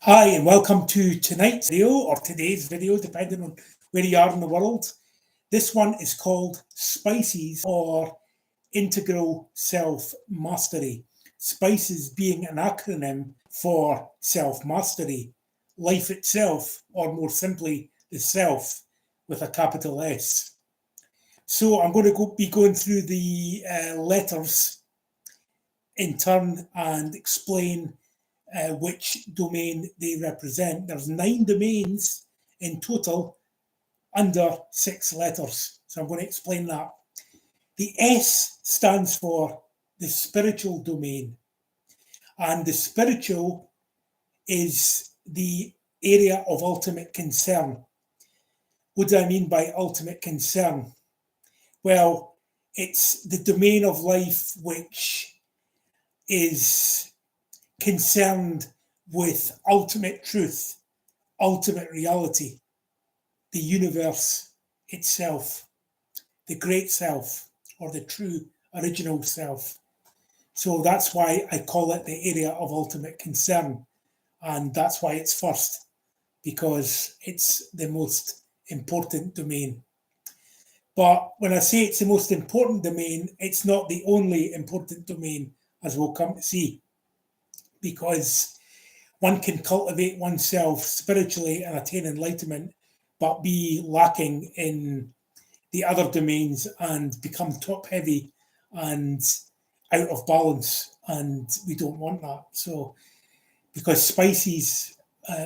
Hi, and welcome to tonight's video, or today's video, depending on where you are in the world. This one is called SPICES, or Integral Self-Mastery. SPICES being an acronym for self-mastery, life itself, or more simply, the self with a capital S. So I'm going to be going through the letters in turn and explain which domain they represent. There's 9 domains in total under 6 letters. So I'm going to explain that. The S stands for the spiritual domain. And the spiritual is the area of ultimate concern. What do I mean by ultimate concern? Well, it's the domain of life which is concerned with ultimate truth, ultimate reality, the universe itself, the great self, or the true original self. So that's why I call it the area of ultimate concern. And that's why it's first, because it's the most important domain. But when I say it's the most important domain, it's not the only important domain, as we'll come to see, because one can cultivate oneself spiritually and attain enlightenment, but be lacking in the other domains and become top heavy and out of balance. And we don't want that. So, because SPICES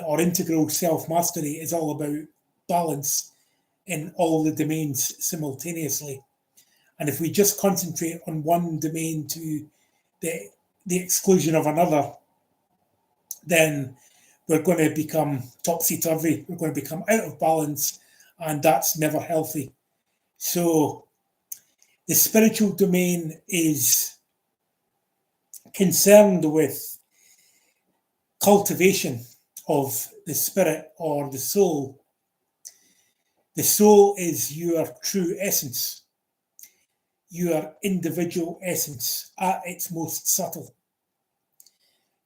or integral self mastery is all about balance in all the domains simultaneously. And if we just concentrate on one domain to the exclusion of another, then we're going to become topsy-turvy. We're going to become out of balance, and that's never healthy. So the spiritual domain is concerned with cultivation of the spirit or the soul. The soul is your true essence, your individual essence at its most subtle.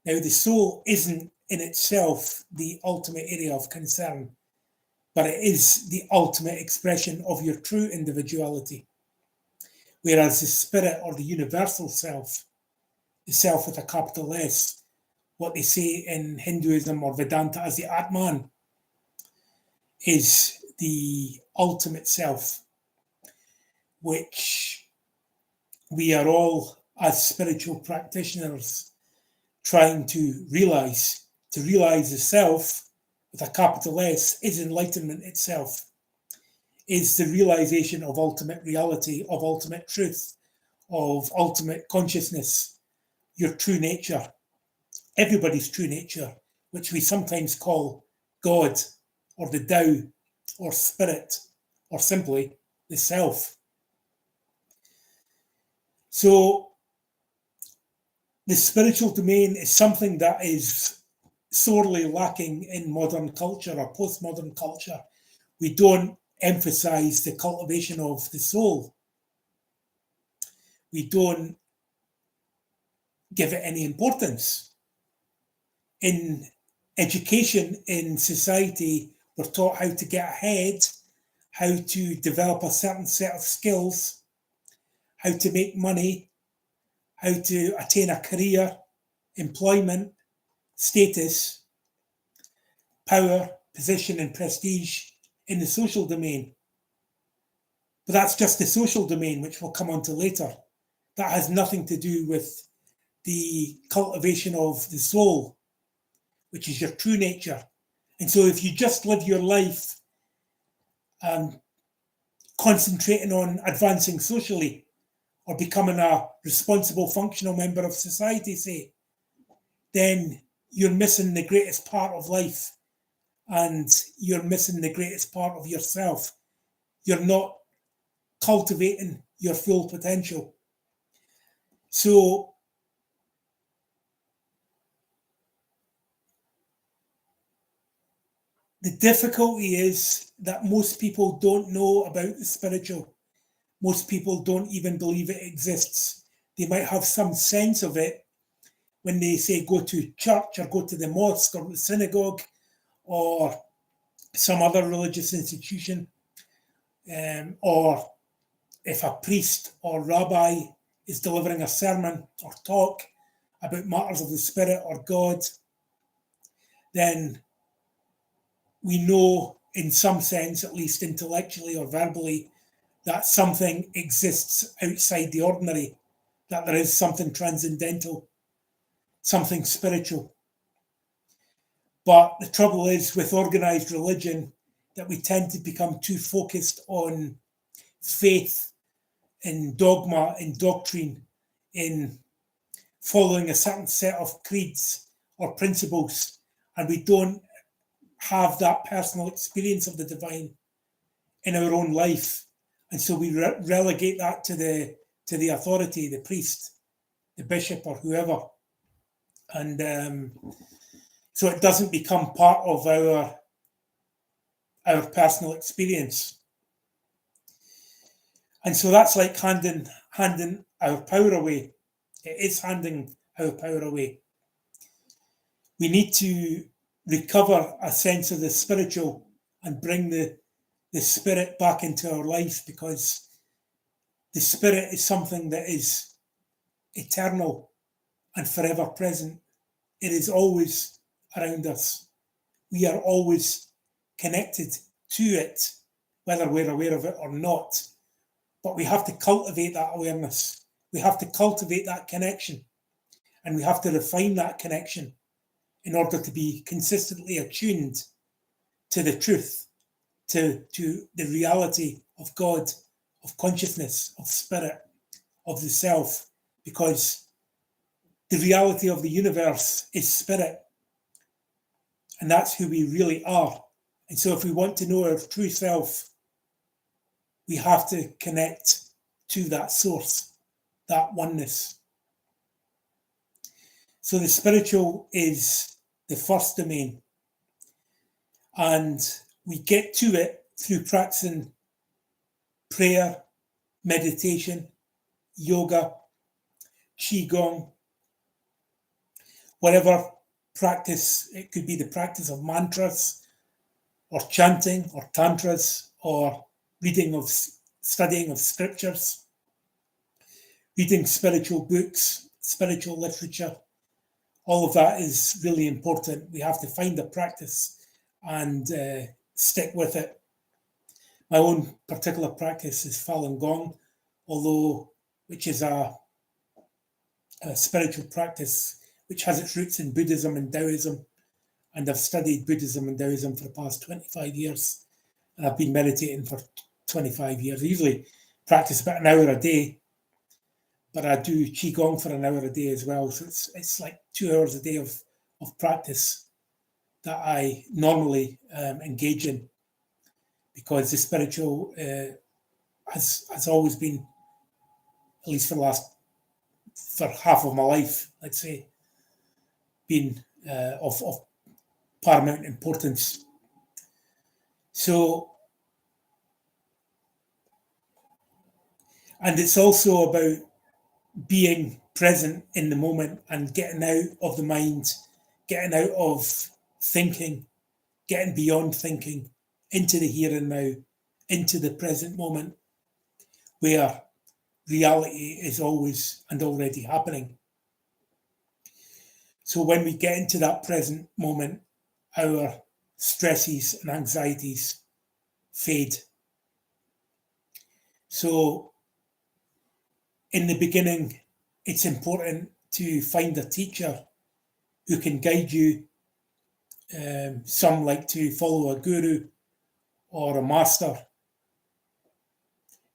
Now, the soul isn't in itself the ultimate area of concern, but it is the ultimate expression of your true individuality. Whereas the spirit or the universal self, the self with a capital S, what they say in Hinduism or Vedanta as the Atman, is the ultimate self, which we are all, as spiritual practitioners, trying to realize. To realize the self with a capital S is enlightenment itself, is the realization of ultimate reality, of ultimate truth, of ultimate consciousness, your true nature, everybody's true nature, which we sometimes call God or the Tao or spirit or simply the self. So the spiritual domain is something that is sorely lacking in modern culture or postmodern culture. We don't emphasize the cultivation of the soul. We don't give it any importance. In education, in society, we're taught how to get ahead, how to develop a certain set of skills, how to make money, how to attain a career, employment, status, power, position, and prestige in the social domain. But that's just the social domain, which we'll come on to later. That has nothing to do with the cultivation of the soul, which is your true nature. And so if you just live your life concentrating on advancing socially or becoming a responsible, functional member of society, say, then you're missing the greatest part of life and you're missing the greatest part of yourself. You're not cultivating your full potential. So the difficulty is that most people don't know about the spiritual. Most people don't even believe it exists. They might have some sense of it, when they say go to church or go to the mosque or the synagogue or some other religious institution, or if a priest or rabbi is delivering a sermon or talk about matters of the Spirit or God, then we know, in some sense, at least intellectually or verbally, that something exists outside the ordinary, that there is something transcendental, something spiritual. But the trouble is with organized religion that we tend to become too focused on faith, in dogma, in doctrine, in following a certain set of creeds or principles, and we don't have that personal experience of the divine in our own life. And so we relegate that to the authority, the priest, the bishop, or whoever. And so it doesn't become part of our personal experience. And so that's like handing our power away. It is handing our power away. We need to recover a sense of the spiritual and bring the spirit back into our life, because the spirit is something that is eternal and forever present. It is always around us. We are always connected to it, whether we're aware of it or not. But we have to cultivate that awareness. We have to cultivate that connection. And we have to refine that connection in order to be consistently attuned to the truth, to the reality of God, of consciousness, of spirit, of the self, because the reality of the universe is spirit. And that's who we really are. And so if we want to know our true self, we have to connect to that source, that oneness. So the spiritual is the first domain. And we get to it through practicing prayer, meditation, yoga, qigong, whatever practice. It could be the practice of mantras or chanting or tantras or studying of scriptures, reading spiritual books, spiritual literature. All of that is really important. We have to find a practice and stick with it. My own particular practice is Falun Gong, which is a spiritual practice which has its roots in Buddhism and Taoism. And I've studied Buddhism and Taoism for the past 25 years. And I've been meditating for 25 years. I usually practice about an hour a day, but I do qigong for an hour a day as well. So it's like 2 hours a day of practice that I normally engage in, because the spiritual has always been, at least for half of my life, let's say, been of paramount importance. So, and it's also about being present in the moment and getting out of the mind, getting out of thinking, getting beyond thinking, into the here and now, into the present moment, where reality is always and already happening. So when we get into that present moment, our stresses and anxieties fade. So in the beginning, it's important to find a teacher who can guide you. Some like to follow a guru or a master,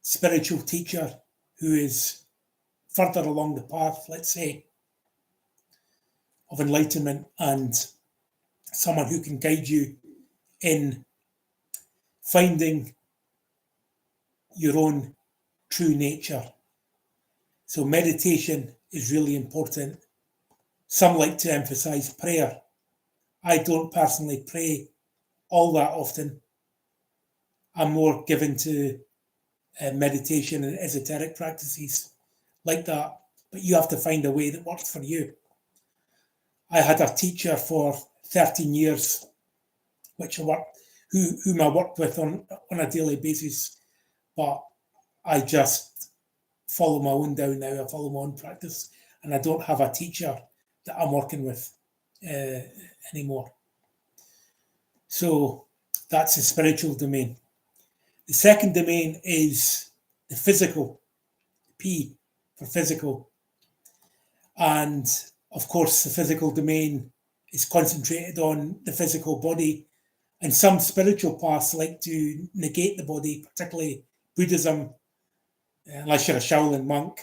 spiritual teacher who is further along the path, let's say, of enlightenment, and someone who can guide you in finding your own true nature. So meditation is really important. Some like to emphasize prayer. I don't personally pray all that often. I'm more given to meditation and esoteric practices like that. But you have to find a way that works for you. I had a teacher for 13 years, whom I worked with on a daily basis, but I just follow my own down now. I follow my own practice, and I don't have a teacher that I'm working with anymore. So that's the spiritual domain. The second domain is the physical, P for physical. And of course, the physical domain is concentrated on the physical body. And some spiritual paths like to negate the body, particularly Buddhism, unless you're a Shaolin monk,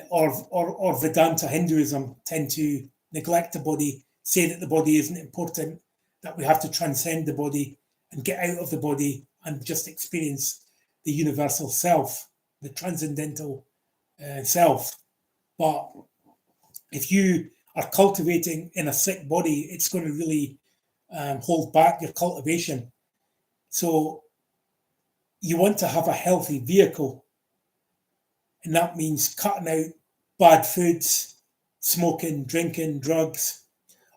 or Vedanta Hinduism, tend to neglect the body, say that the body isn't important, that we have to transcend the body and get out of the body and just experience the universal self, the transcendental self. But if you are cultivating in a sick body, it's going to really hold back your cultivation. So you want to have a healthy vehicle, and that means cutting out bad foods, smoking, drinking, drugs.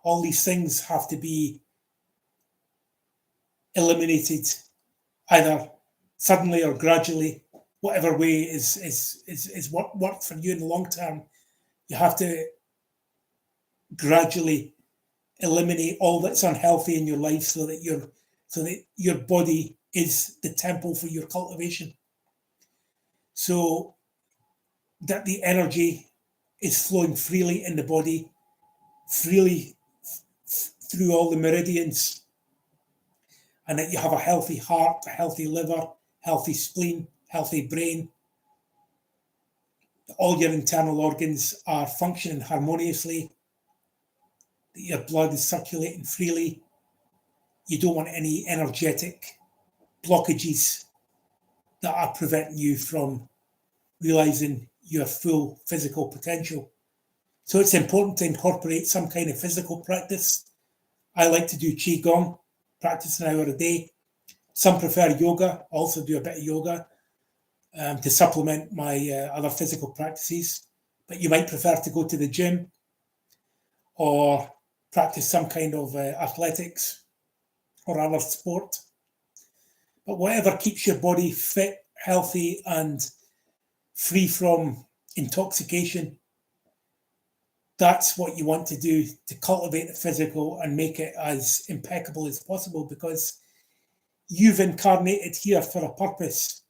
All these things have to be eliminated either suddenly or gradually, whatever way is what works for you in the long term. You have to gradually eliminate all that's unhealthy in your life so that your body is the temple for your cultivation. So that the energy is flowing freely in the body, freely through all the meridians, and that you have a healthy heart, a healthy liver, healthy spleen, healthy brain. All your internal organs are functioning harmoniously, that your blood is circulating freely. You don't want any energetic blockages that are preventing you from realizing your full physical potential. So it's important to incorporate some kind of physical practice. I like to do Qigong, practice an hour a day. Some prefer yoga, also do a bit of yoga to supplement my other physical practices. But you might prefer to go to the gym or practice some kind of athletics or other sport. But whatever keeps your body fit, healthy, and free from intoxication, that's what you want to do to cultivate the physical and make it as impeccable as possible, because you've incarnated here for a purpose.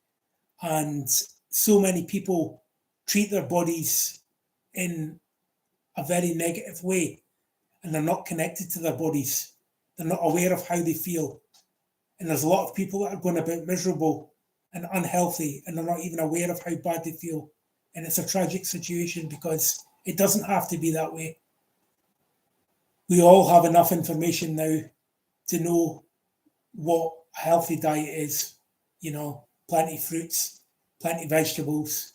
And so many people treat their bodies in a very negative way, and they're not connected to their bodies. They're not aware of how they feel. And there's a lot of people that are going about miserable and unhealthy, and they're not even aware of how bad they feel. And it's a tragic situation because it doesn't have to be that way. We all have enough information now to know what a healthy diet is. Plenty of fruits, plenty of vegetables.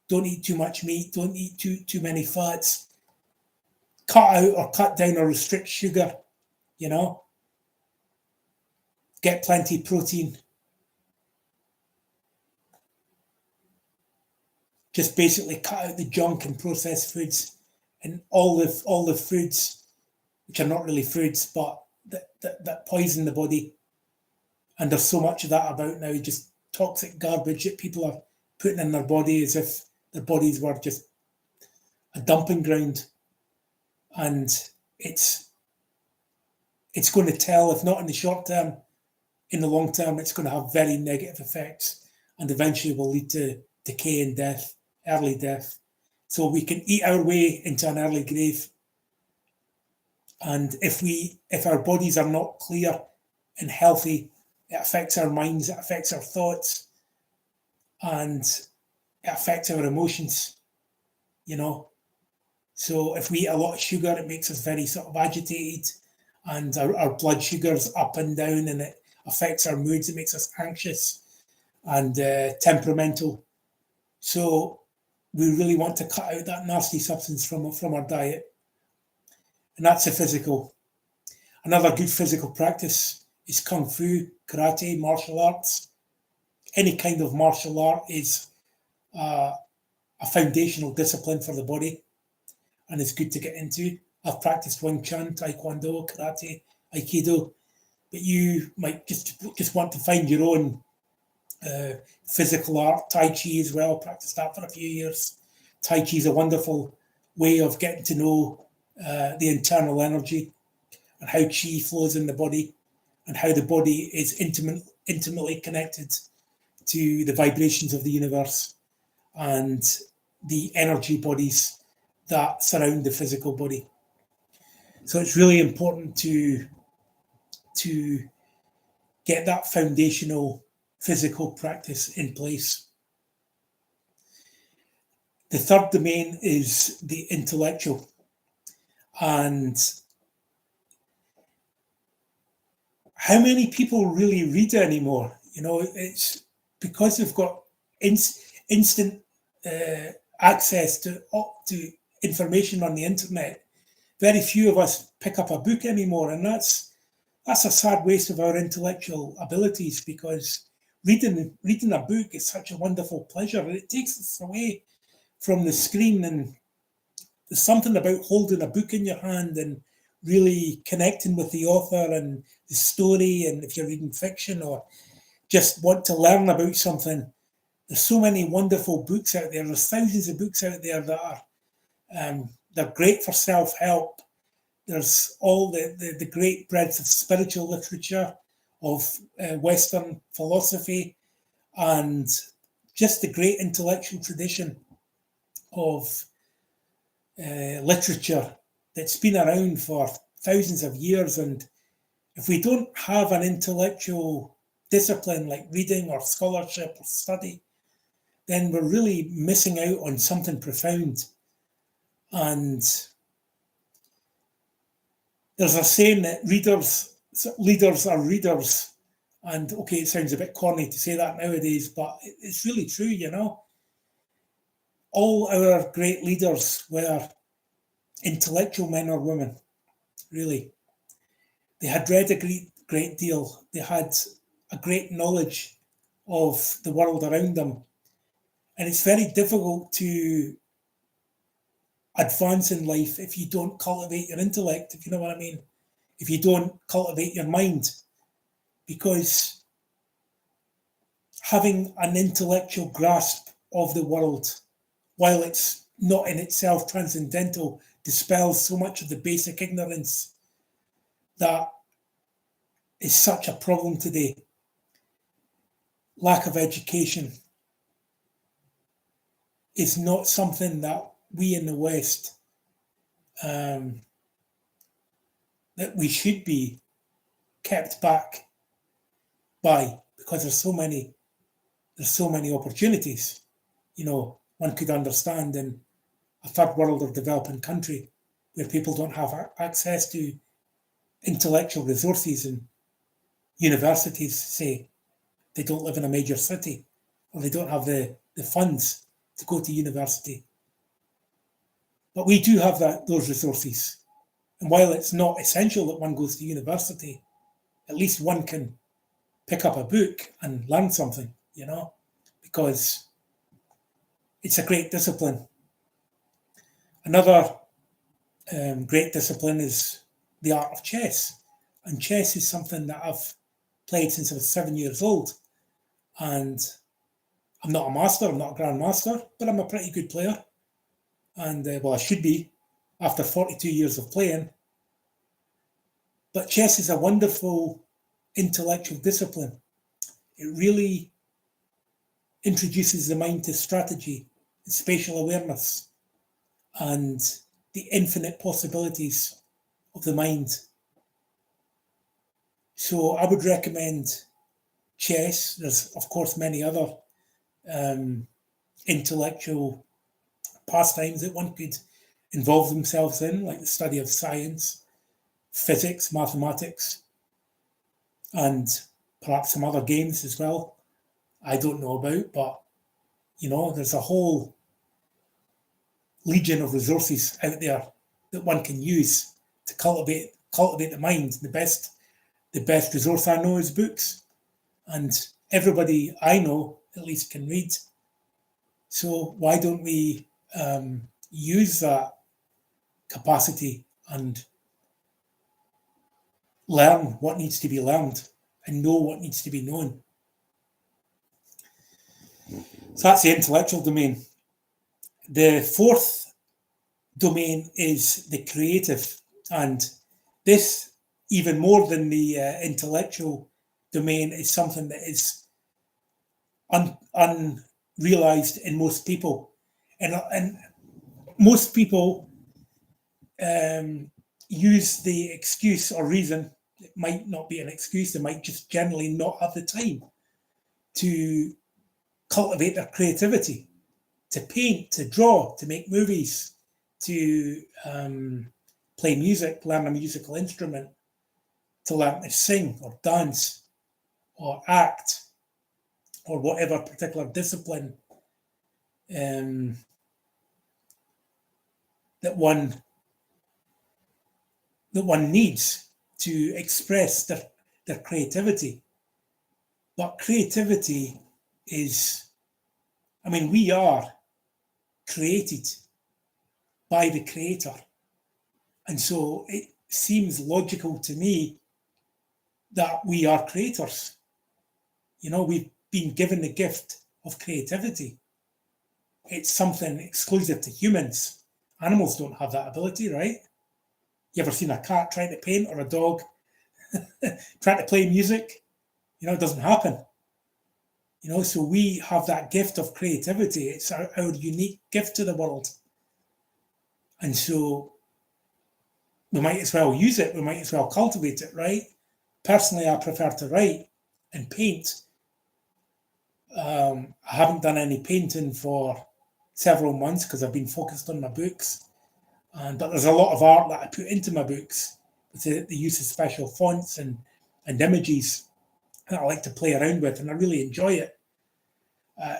Don't eat too much meat. Don't eat too many fats. Cut out or cut down or restrict sugar. Get plenty of protein. Just basically cut out the junk and processed foods and all the foods which are not really foods, but that poison the body. And there's so much of that about now, just toxic garbage that people are putting in their body as if their bodies were just a dumping ground. And it's going to tell, if not in the short term, in the long term, it's going to have very negative effects and eventually will lead to decay and death, early death. So we can eat our way into an early grave. And if our bodies are not clear and healthy, it affects our minds, it affects our thoughts, and it affects our emotions, So if we eat a lot of sugar, it makes us very sort of agitated, and our blood sugar's up and down, and it affects our moods. It makes us anxious and temperamental. So we really want to cut out that nasty substance from our diet. And that's the physical. Another good physical practice is Kung Fu, karate, martial arts. Any kind of martial art is a foundational discipline for the body. and is good to get into. I've practiced Wing Chun, Taekwondo, Karate, Aikido, but you might just want to find your own physical art. Tai Chi as well, practiced that for a few years. Tai Chi is a wonderful way of getting to know the internal energy and how Chi flows in the body and how the body is intimately connected to the vibrations of the universe and the energy bodies that surround the physical body. So it's really important to get that foundational physical practice in place. The third domain is the intellectual. And how many people really read anymore? You know, it's because they've got instant access to information on the internet. Very few of us pick up a book anymore, and that's a sad waste of our intellectual abilities, because reading a book is such a wonderful pleasure, and it takes us away from the screen. And there's something about holding a book in your hand and really connecting with the author and the story. And if you're reading fiction or just want to learn about something, there's so many wonderful books out there. There's thousands of books out there that are they're great for self-help. There's all the great breadth of spiritual literature, of Western philosophy, and just the great intellectual tradition of literature that's been around for thousands of years. And if we don't have an intellectual discipline like reading or scholarship or study, then we're really missing out on something profound. And there's a saying that leaders are readers. And okay, it sounds a bit corny to say that nowadays, but it's really true, you know. All our great leaders were intellectual men or women, really. They had read a great deal. They had a great knowledge of the world around them. And it's very difficult to advance in life if you don't cultivate your intellect, if you know what I mean. If you don't cultivate your mind, because having an intellectual grasp of the world, while it's not in itself transcendental, dispels so much of the basic ignorance that is such a problem today. Lack of education is not something that we in the West, that we should be kept back by, because there's so many opportunities. You know, one could understand in a third world or developing country where people don't have access to intellectual resources and universities, say, they don't live in a major city, or they don't have the funds to go to university. But we do have those resources. And while it's not essential that one goes to university, at least one can pick up a book and learn something, you know, because it's a great discipline. Another great discipline is the art of chess. And chess is something that I've played since I was 7 years old. And I'm not a master, I'm not a grandmaster, but I'm a pretty good player. And well, I should be after 42 years of playing. But chess is a wonderful intellectual discipline. It really introduces the mind to strategy, spatial awareness, and the infinite possibilities of the mind. So I would recommend chess. There's, of course, many other intellectual pastimes that one could involve themselves in, like the study of science, physics, mathematics, and perhaps some other games as well I don't know about. But, you know, there's a whole legion of resources out there that one can use to cultivate the mind. The best resource I know is books, and everybody I know at least can read. So why don't we use that capacity and learn what needs to be learned and know what needs to be known. So that's the intellectual domain. The fourth domain is the creative, and this, even more than the intellectual domain, is something that is unrealized in most people. And most people use the excuse or reason. It might not be an excuse, they might just generally not have the time to cultivate their creativity, to paint, to draw, to make movies, to play music, learn a musical instrument, to learn to sing or dance or act or whatever particular discipline that one needs to express their creativity. But creativity is, we are created by the creator. And so it seems logical to me that we are creators. We've been given the gift of creativity. It's something exclusive to humans. Animals don't have that ability, right? You ever seen a cat trying to paint or a dog trying to play music? It doesn't happen. So we have that gift of creativity. It's our unique gift to the world. And so we might as well use it. We might as well cultivate it, right? Personally, I prefer to write and paint. I haven't done any painting for several months because I've been focused on my books. But there's a lot of art that I put into my books with the use of special fonts and images that I like to play around with, and I really enjoy it.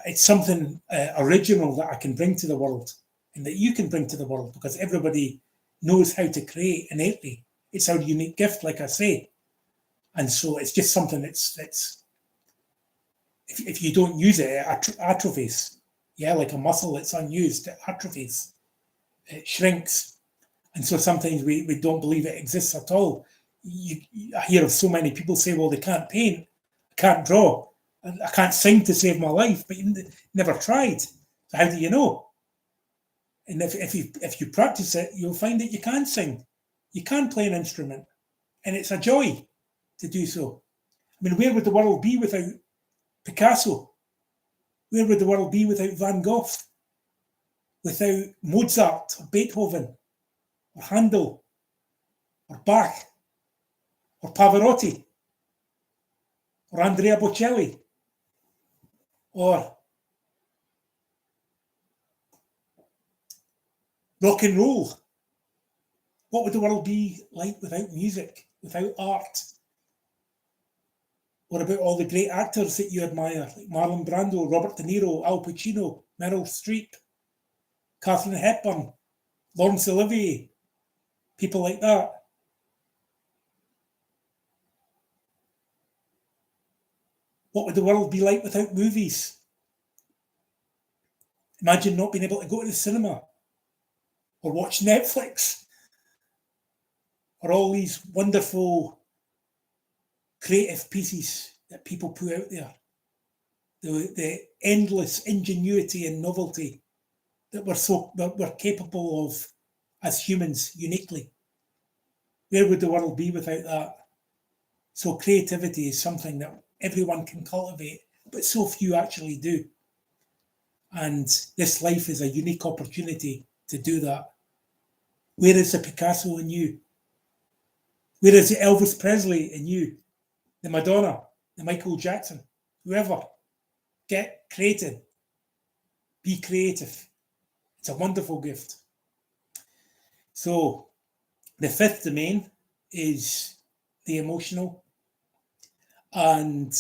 It's something original that I can bring to the world and that you can bring to the world, because everybody knows how to create innately. It's our unique gift, like I say. And so it's just something that's if you don't use it, it atrophies. Yeah, like a muscle that's unused, it atrophies. It shrinks. And so sometimes we don't believe it exists at all. I hear of so many people say, well, they can't paint, I can't draw, I can't sing to save my life, but you never tried. So how do you know? And if you practice it, you'll find that you can sing, you can play an instrument, and it's a joy to do so. Where would the world be without Picasso? Where would the world be without Van Gogh? Without Mozart or Beethoven or Handel or Bach or Pavarotti or Andrea Bocelli or rock and roll? What would the world be like without music, without art? What about all the great actors that you admire, like Marlon Brando, Robert De Niro, Al Pacino, Meryl Streep, Katharine Hepburn, Laurence Olivier, people like that? What would the world be like without movies? Imagine not being able to go to the cinema or watch Netflix or all these wonderful creative pieces that people put out there. The endless ingenuity and novelty that we're capable of as humans uniquely. Where would the world be without that? So creativity is something that everyone can cultivate, but so few actually do. And this life is a unique opportunity to do that. Where is the Picasso in you? Where is the Elvis Presley in you? The Madonna, the Michael Jackson, whoever. Get creative. Be creative. It's a wonderful gift. So the fifth domain is the emotional. And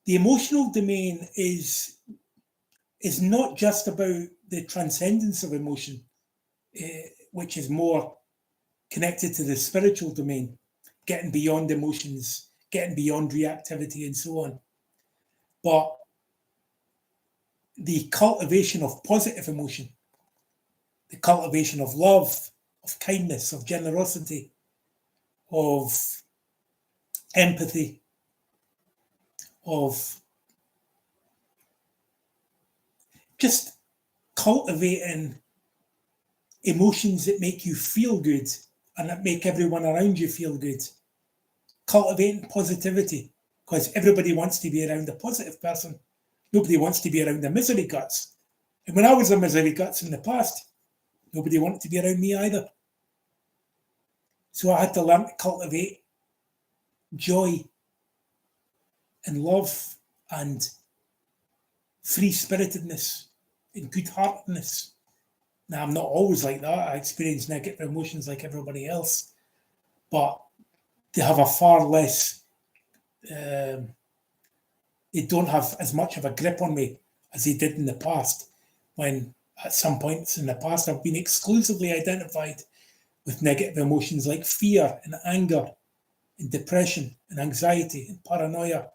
the emotional domain is not just about the transcendence of emotion, which is more connected to the spiritual domain, getting beyond emotions, getting beyond reactivity and so on. But the cultivation of positive emotion, the cultivation of love, of kindness, of generosity, of empathy, of just cultivating emotions that make you feel good and that make everyone around you feel good. Cultivating positivity, because everybody wants to be around a positive person. Nobody wants to be around the misery guts. And when I was a misery guts in the past, nobody wanted to be around me either. So I had to learn to cultivate joy and love and free-spiritedness and good-heartedness. Now, I'm not always like that. I experience negative emotions like everybody else, but they have a far less, they don't have as much of a grip on me as they did in the past, when at some points in the past I've been exclusively identified with negative emotions like fear and anger and depression and anxiety and paranoia.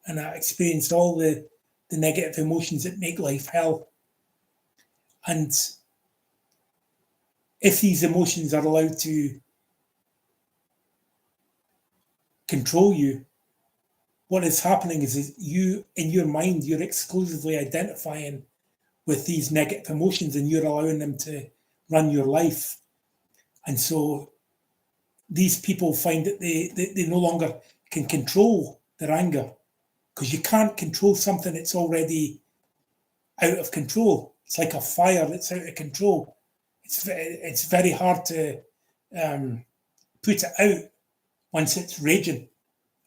And I experienced all the negative emotions that make life hell. And if these emotions are allowed to control you, what is happening is you, in your mind, you're exclusively identifying with these negative emotions and you're allowing them to run your life. And so these people find that they no longer can control their anger, because you can't control something that's already out of control. It's like a fire that's out of control. It's very hard to put it out once it's raging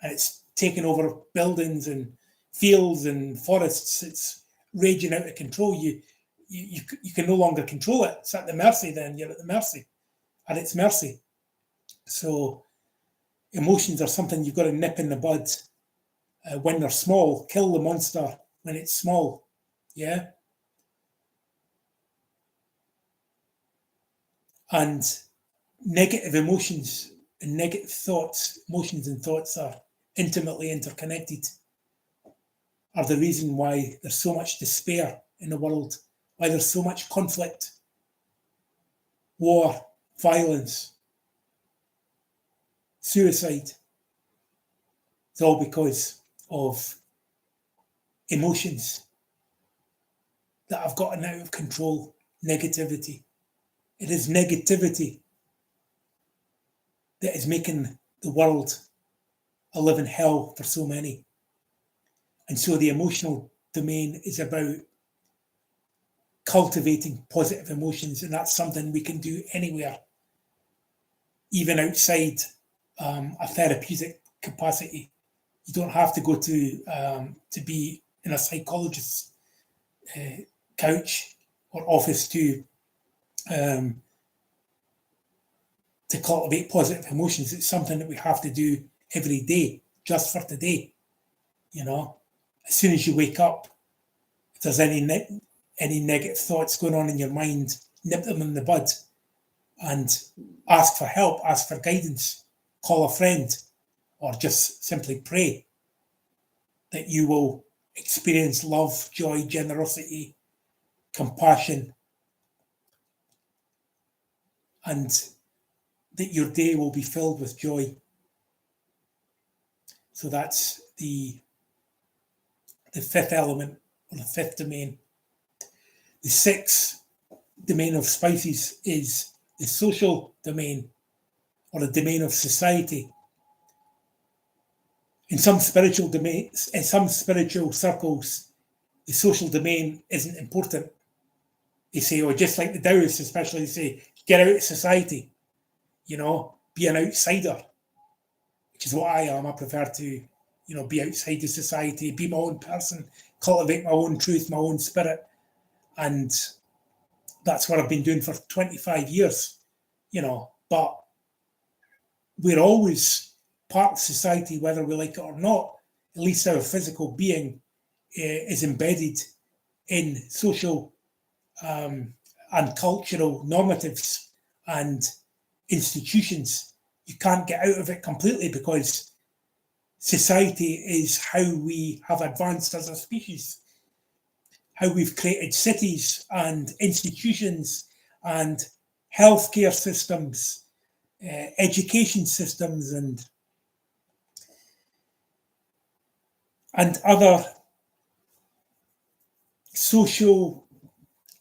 and it's taking over buildings and fields and forests. It's raging out of control. You can no longer control it. It's at the mercy. Then you're at the mercy, at its mercy. So emotions are something you've got to nip in the bud when they're small. Kill the monster when it's small. Yeah. And negative emotions and negative thoughts, emotions and thoughts are intimately interconnected, are the reason why there's so much despair in the world, why there's so much conflict, war, violence, suicide. It's all because of emotions that have gotten out of control, negativity. It is negativity that is making the world a living hell for so many. And so the emotional domain is about cultivating positive emotions, and that's something we can do anywhere, even outside a therapeutic capacity. You don't have to go to be in a psychologist's couch or office to cultivate positive emotions. It's something that we have to do every day, just for today. You know, as soon as you wake up, if there's any negative thoughts going on in your mind, nip them in the bud and ask for help, ask for guidance, call a friend, or just simply pray that you will experience love, joy, generosity, compassion, and that your day will be filled with joy. So that's the fifth element, or the fifth domain. The sixth domain of spices is the social domain, or the domain of society. In some spiritual domains, in some spiritual circles, the social domain isn't important. They say, or just like the Taoists especially, they say, get out of society, be an outsider, which is what I am. I prefer to, be outside the society, be my own person, cultivate my own truth, my own spirit. And that's what I've been doing for 25 years, but we're always part of society, whether we like it or not. At least our physical being is embedded in social and cultural normatives and institutions. You can't get out of it completely, because society is how we have advanced as a species, how we've created cities and institutions and healthcare systems, education systems, and other social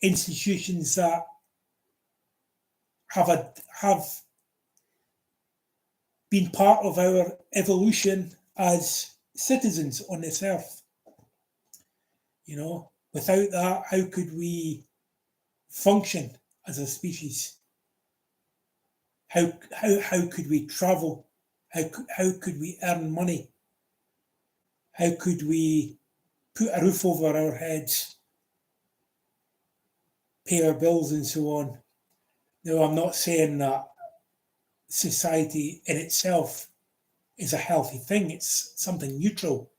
institutions that have been part of our evolution as citizens on this earth. You know, without that, how could we function as a species? How could we travel? How could we earn money? How could we put a roof over our heads, pay our bills, and so on? No, I'm not saying that society in itself is a healthy thing. It's something neutral.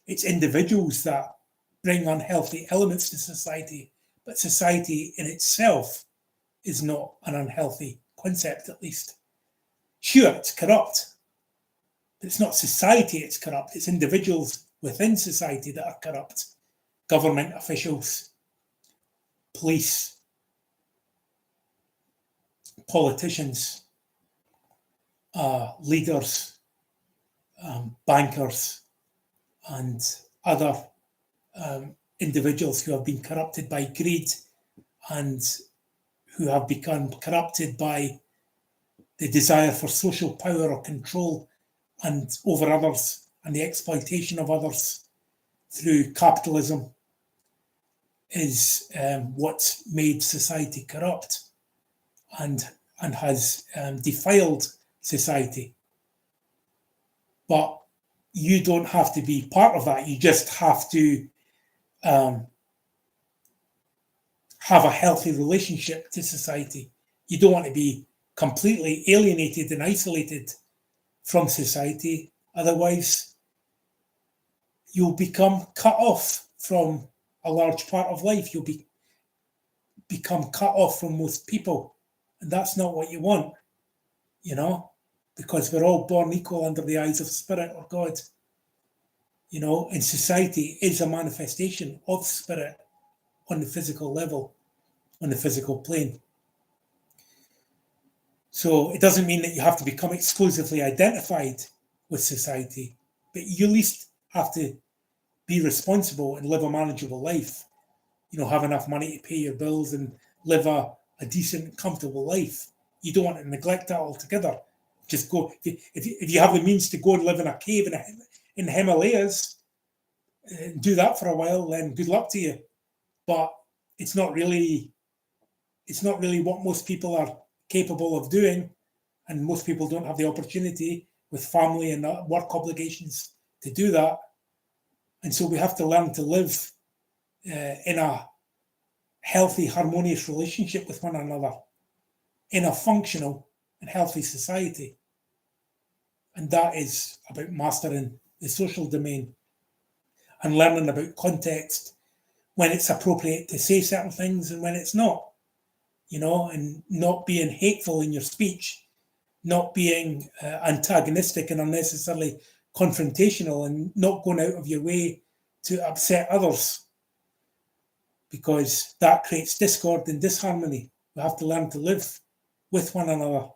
It's individuals that bring unhealthy elements to society, but society in itself is not an unhealthy concept, at least. Sure, it's corrupt, but it's not society it's corrupt. It's individuals within society that are corrupt. Government officials, police, politicians, leaders, bankers, and other individuals who have been corrupted by greed and who have become corrupted by the desire for social power or control and over others and the exploitation of others through capitalism is what's made society corrupt and has defiled society. But you don't have to be part of that. You just have to have a healthy relationship to society. You don't want to be completely alienated and isolated from society. Otherwise, you'll become cut off from a large part of life. You'll become cut off from most people. And that's not what you want, you know, because we're all born equal under the eyes of Spirit or God. You know, and society is a manifestation of Spirit on the physical level, on the physical plane. So it doesn't mean that you have to become exclusively identified with society, but you at least have to be responsible and live a manageable life. You know, have enough money to pay your bills and live a decent, comfortable life. You don't want to neglect that altogether. Just go, if you have the means to go and live in a cave in the Himalayas, do that for a while, then good luck to you. But it's not really what most people are capable of doing, and most people don't have the opportunity with family and work obligations to do that. And so we have to learn to live in a healthy, harmonious relationship with one another in a functional and healthy society. And that is about mastering the social domain and learning about context, when it's appropriate to say certain things and when it's not, you know, and not being hateful in your speech, not being antagonistic and unnecessarily confrontational, and not going out of your way to upset others, because that creates discord and disharmony. We have to learn to live with one another,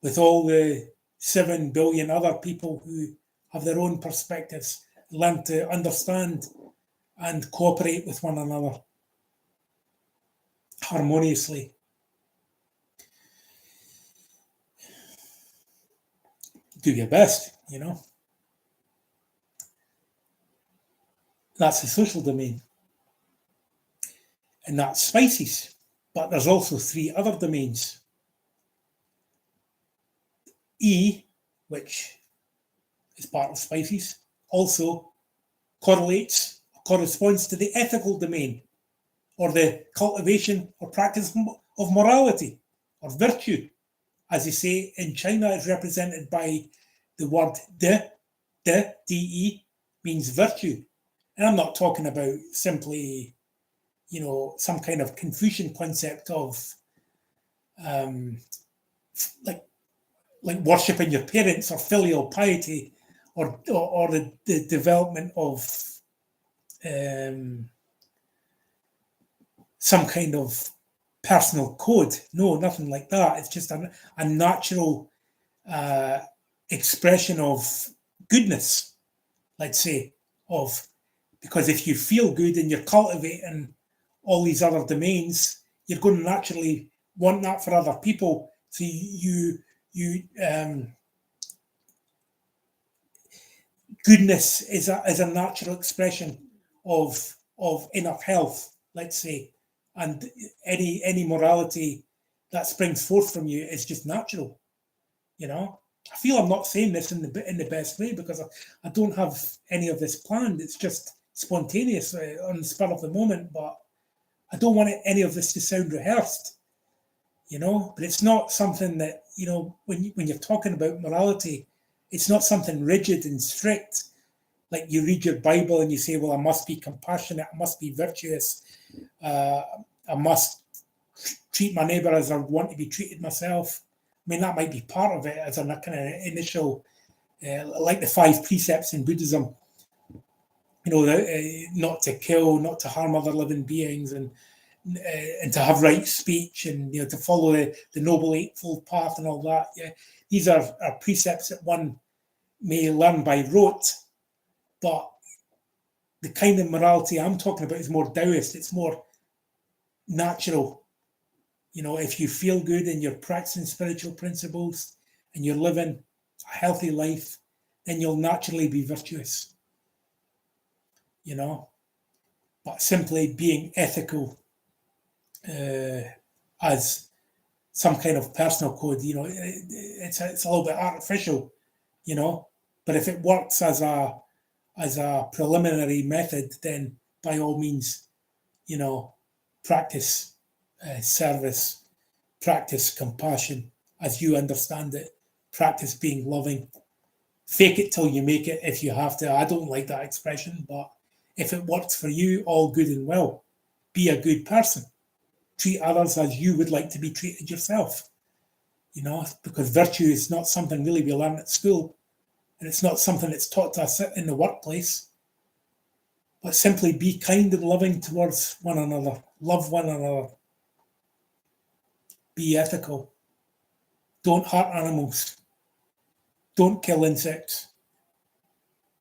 with all the 7 billion other people who have their own perspectives, learn to understand and cooperate with one another harmoniously. Do your best, you know. That's the social domain. And that's SPICES. But there's also 3 other domains. E, which is part of SPICES, also corresponds to the ethical domain, or the cultivation or practice of morality or virtue. As they say in China, it's represented by the word de, means virtue. And I'm not talking about simply, you know, some kind of Confucian concept of like worshipping your parents or filial piety, or the development of some kind of personal code. No, nothing like that. It's just a natural expression of goodness, let's say, of because if you feel good and you're cultivating all these other domains, you're going to naturally want that for other people. So goodness is a natural expression of inner health, let's say, and any morality that springs forth from you is just natural. I feel I'm not saying this in the best way because I don't have any of this planned. It's just spontaneous on the spur of the moment, but I don't want any of this to sound rehearsed. But it's not something that when you're talking about morality, it's not something rigid and strict. Like you read your Bible and you say, well, I must be compassionate, I must be virtuous, I must treat my neighbour as I would want to be treated myself. I mean, that might be part of it as a kind of initial, like the 5 precepts in Buddhism, not to kill, not to harm other living beings, and to have right speech, and to follow the Noble Eightfold Path and all that. Yeah, these are precepts that one may learn by rote, but the kind of morality I'm talking about is more Taoist. It's more natural. If you feel good and you're practicing spiritual principles and you're living a healthy life, then you'll naturally be virtuous. But simply being ethical as some kind of personal code, it's a little bit artificial, But if it works as a preliminary method, then by all means, practice service, practice compassion as you understand it, practice being loving. Fake it till you make it if you have to. I don't like that expression, but if it works for you, all good and well. Be a good person. Treat others as you would like to be treated yourself. Because virtue is not something really we learn at school, and it's not something that's taught to us in the workplace. But simply be kind and loving towards one another. Love one another. Be ethical. Don't hurt animals. Don't kill insects.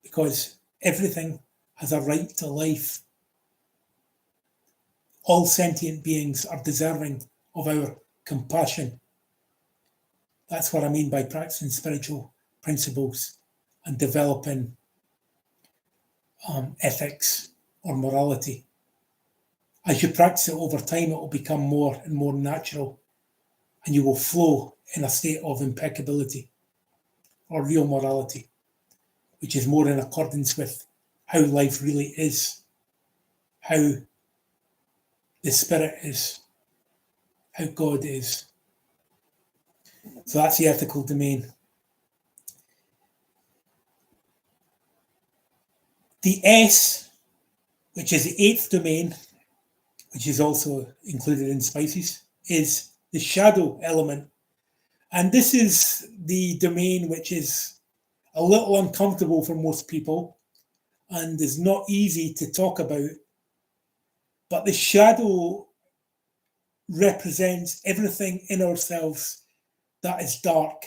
Because everything has a right to life. All sentient beings are deserving of our compassion. That's what I mean by practicing spiritual principles and developing ethics or morality. As you practice it over time, it will become more and more natural, and you will flow in a state of impeccability or real morality, which is more in accordance with how life really is, how the spirit is, how God is. So that's the ethical domain. The S, which is the 8th domain, which is also included in SPICES, is the shadow element. And this is the domain which is a little uncomfortable for most people and is not easy to talk about. But the shadow represents everything in ourselves that is dark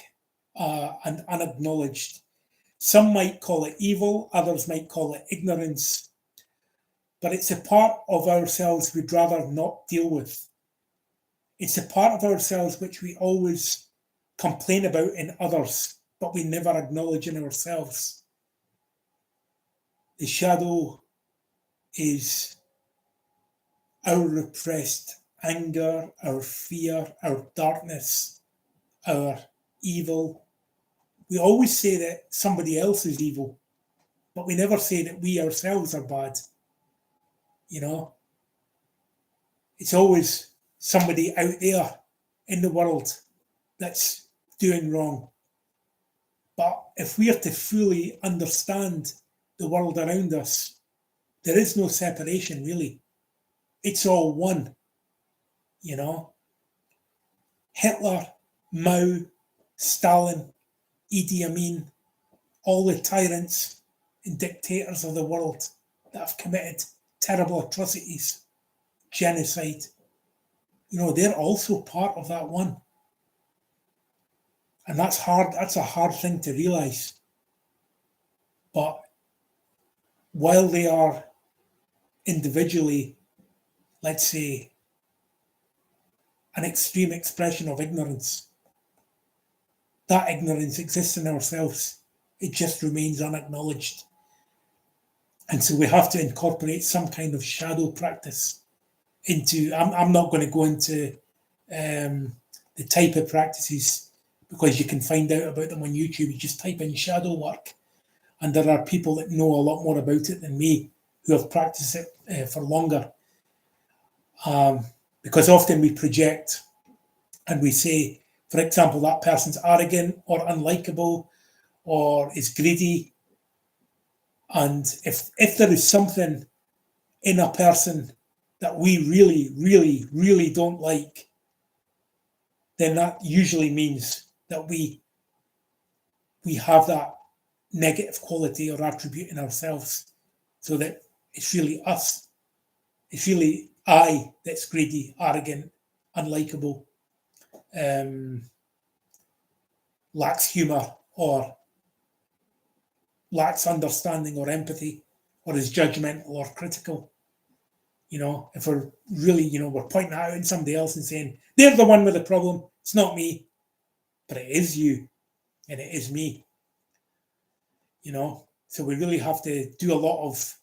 and unacknowledged. Some might call it evil, others might call it ignorance, but it's a part of ourselves we'd rather not deal with. It's a part of ourselves which we always complain about in others, but we never acknowledge in ourselves. The shadow is our repressed anger, our fear, our darkness, our evil. We always say that somebody else is evil, but we never say that we ourselves are bad. It's always somebody out there in the world that's doing wrong. But if we are to fully understand the world around us, there is no separation really. It's all one, Hitler, Mao, Stalin, Idi Amin, all the tyrants and dictators of the world that have committed terrible atrocities, genocide, they're also part of that one. And that's hard. That's a hard thing to realize. But while they are individually, let's say, an extreme expression of ignorance, that ignorance exists in ourselves. It just remains unacknowledged. And so we have to incorporate some kind of shadow practice into. I'm not going to go into the type of practices, because you can find out about them on YouTube. You just type in shadow work, and there are people that know a lot more about it than me, who have practiced it for longer. Because often we project and we say, for example, that person's arrogant or unlikable or is greedy. And if there is something in a person that we really, really, really don't like, then that usually means that we have that negative quality or attribute in ourselves, so that it's really us. It's really I that's greedy, arrogant, unlikable, lacks humour, or lacks understanding or empathy, or is judgmental or critical. If we're really, we're pointing out in somebody else and saying, they're the one with the problem, it's not me, but it is you and it is me. So we really have to do a lot of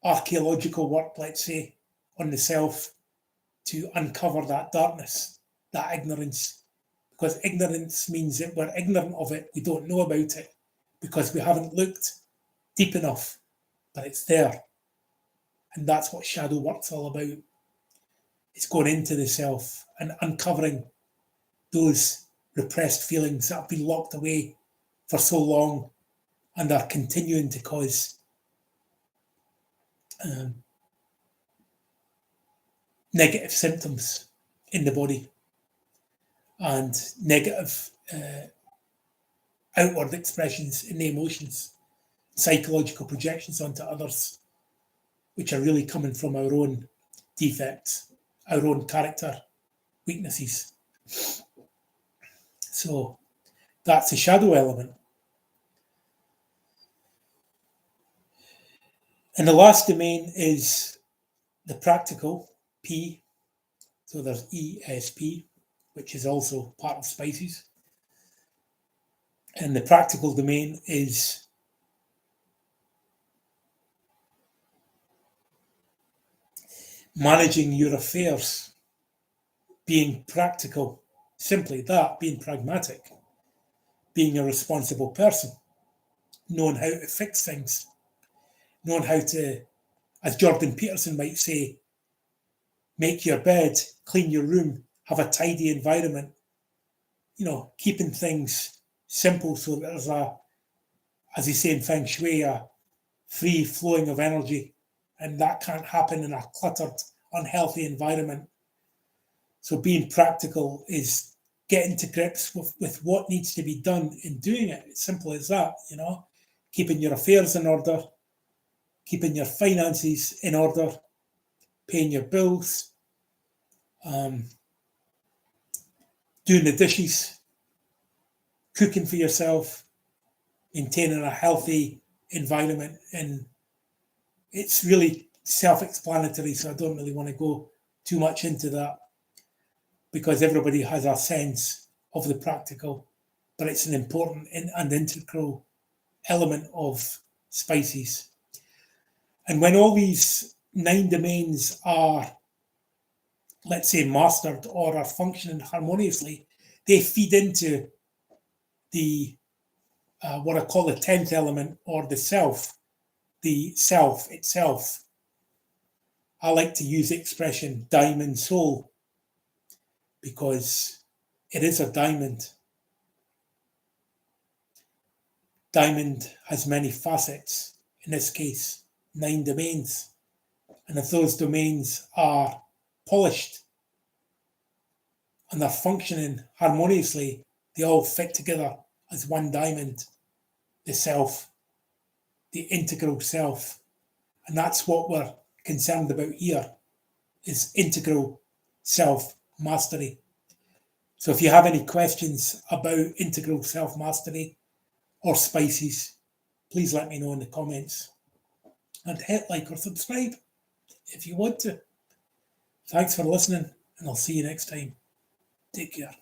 archaeological work, let's say, on the self, to uncover that darkness, that ignorance. Because ignorance means that we're ignorant of it, we don't know about it, because we haven't looked deep enough, but it's there. And that's what shadow work's all about. It's going into the self and uncovering those repressed feelings that have been locked away for so long and are continuing to cause negative symptoms in the body and negative outward expressions in the emotions, psychological projections onto others, which are really coming from our own defects, our own character weaknesses. So that's the shadow element. And the last domain is the practical, P. So there's ESP, which is also part of SPICES. And the practical domain is managing your affairs, being practical, simply that, being pragmatic, being a responsible person, knowing how to fix things, knowing how to, as Jordan Peterson might say, make your bed, clean your room, have a tidy environment, keeping things simple so that there's as they say in Feng Shui, a free flowing of energy, and that can't happen in a cluttered, unhealthy environment. So being practical is getting to grips with what needs to be done in doing it. It's simple as that, keeping your affairs in order, keeping your finances in order, paying your bills, doing the dishes, cooking for yourself, maintaining a healthy environment. And it's really self-explanatory, so I don't really want to go too much into that, because everybody has a sense of the practical, but it's an important and integral element of SPICES. And when all these 9 domains are, let's say, mastered or are functioning harmoniously, they feed into the what I call the 10th element, or the self itself. I like to use the expression diamond soul, because it is a diamond. Diamond has many facets, in this case, 9 domains. And if those domains are polished and they're functioning harmoniously, they all fit together as one diamond, the self, the integral self. And that's what we're concerned about here, is integral self mastery. So if you have any questions about integral self-mastery or SPICES, please let me know in the comments. And hit like or subscribe if you want to. Thanks for listening, and I'll see you next time. Take care.